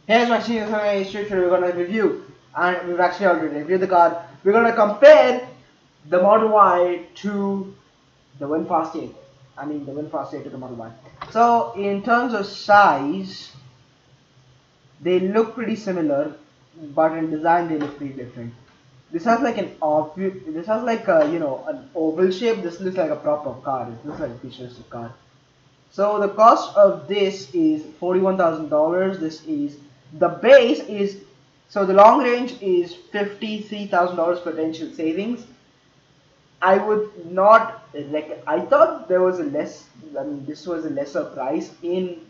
Here's my senior history we're gonna review, and we've actually already reviewed the car. We're gonna compare the Model Y to the VinFast 8. I mean the VinFast 8 to the Model Y. So in terms of size, they look pretty similar, but in design they look pretty different. This has like an obvious. This has like a, an oval shape. This looks like a proper car. This looks like a futuristic car. So the cost of this is $41,000. This is the base is so the long range is $53,000 potential savings. I would not I thought there was a less. I mean, this was a lesser price in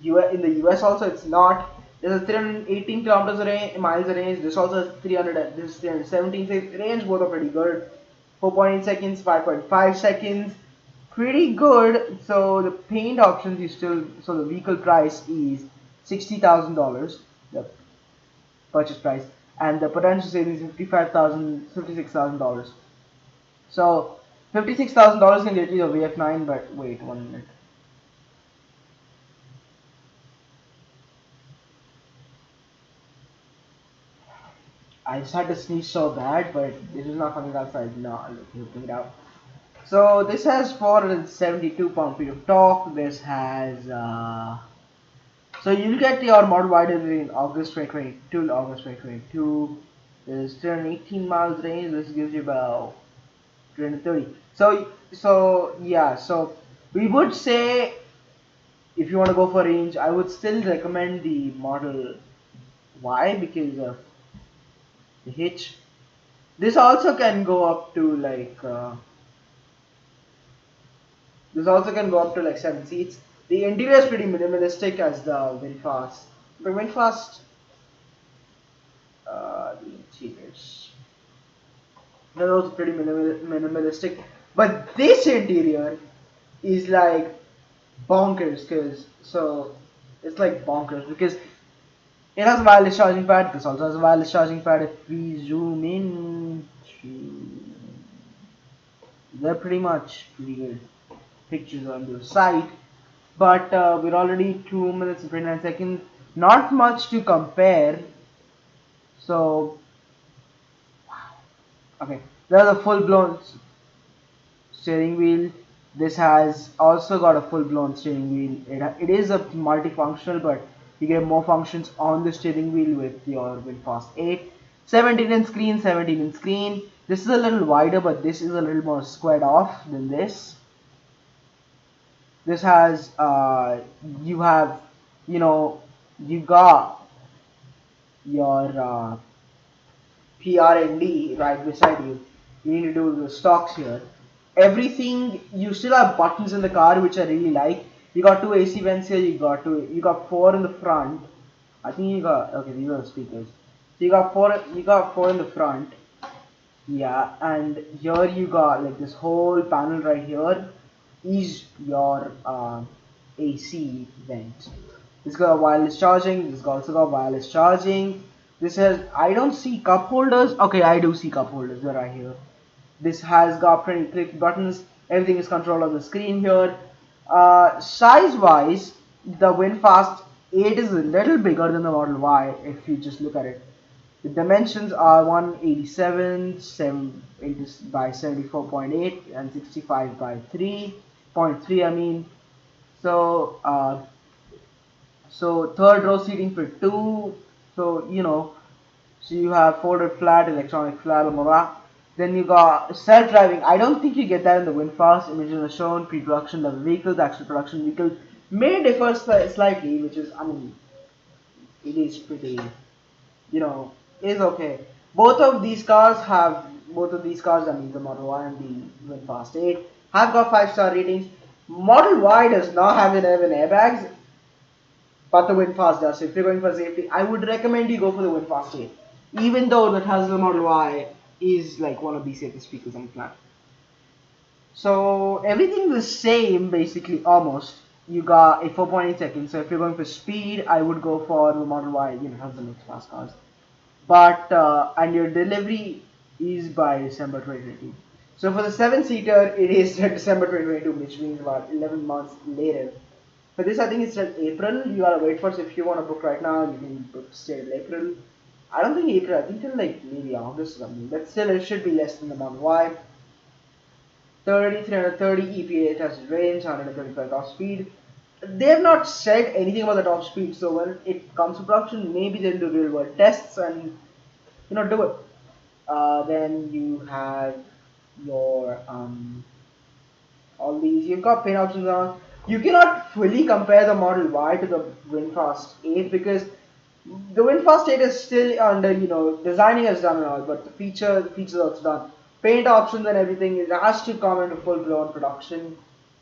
the US. Also, it's not. There's a 318 kilometers miles range. This also has 300. This is 317 range. Both are pretty good. 4.8 seconds, 5.5 seconds, pretty good. So the paint options is still. So the vehicle price is $60,000. The purchase price, and the potential savings is $56,000. So $56,000 can get you a VF9, but wait 1 minute. I just had to sneeze so bad, but this is not coming outside. No, I'll bring it out. So this has 472 pound-feet of torque. This has so you'll get your Model Y delivery in August 2022. August 2022. There's 318 miles range. This gives you about 230. So yeah. So we would say if you want to go for range, I would still recommend the Model Y because of the hitch. This also can go up to like 7 seats. The interior is pretty minimalistic as the VinFast. The VinFast, the interiors, they're also pretty minimalistic. But this interior is like bonkers, it's like bonkers because it has a wireless charging pad. This also has a wireless charging pad. If we zoom in, they're pretty good pictures on the site. But we're already 2 minutes and 29 seconds. Not much to compare. So, okay, there's a full blown steering wheel. This has also got a full blown steering wheel. It is a multifunctional, but you get more functions on the steering wheel with your VinFast 8. 17-inch screen, 17-inch screen. This is a little wider, but this is a little more squared off than this. This has you have you know you got your PRND right beside you. You need to do the stocks here. Everything you still have buttons in the car which I really like. You got two AC vents here. You got four in the front. I think you got okay. These are the speakers. So you got four. You got four in the front. Yeah, and here you got like this whole panel right here is your AC vent. This got wireless charging. This also got wireless charging. This has I don't see cup holders. Okay, I do see cup holders. They're right here. This has got pretty click buttons. Everything is controlled on the screen here. Size wise, the VinFast 8 is a little bigger than the Model Y if you just look at it. The dimensions are 187 by 74.8 and 65 by 3.3. I mean, so third row seating for two. So so you have folded flat, electronic flat, blah, blah, blah. Then you got self-driving. I don't think you get that in the VinFast. Images are shown. Pre-production level vehicles, the actual production vehicle may differ slightly, which is, I mean, it is pretty, you know, is okay. Both of these cars, I mean, the Model Y and the VinFast 8, have got 5-star ratings. Model Y does not have 11 airbags, but the VinFast does. So if you're going for safety, I would recommend you go for the VinFast 8, even though the Tesla Model Y is like one of the safest vehicles on the planet. So everything the same basically almost. You got a 4.8 seconds. So if you're going for speed, I would go for the Model Y. Has the next fast cars. But and your delivery is by December 2022. So for the 7-seater, it is December 2022, which means about 11 months later. For this, I think it's like April. You gotta wait for it. If you want to book right now, you can book stay till April. I don't think April. I think till like maybe August or something. But still, it should be less than the Model Y. 330 EPA test range, 135 top speed. They have not said anything about the top speed, so when it comes to production, maybe they'll do real world tests and do it. Then you have your all these. You've got paint options on. You cannot fully compare the Model Y to the VinFast 8 because the VinFast 8 is still under designing is done and all, but the features are done. Paint options and everything it has to come into full blown production,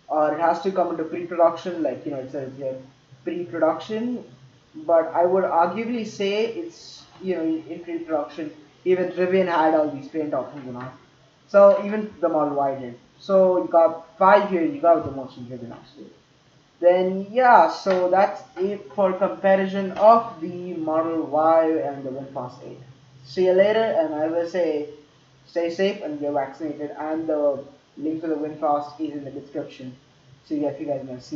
or it has to come into pre-production, like it says here pre-production. But I would arguably say it's in pre-production. Even Rivian had all these paint options and all. So even the Model Y did. So you got 5 here, you got the most driven actually. Then yeah, so that's it for comparison of the Model Y and the VinFast 8. See you later, and I will say stay safe and get vaccinated. And the link to the VinFast is in the description. So you guys can see.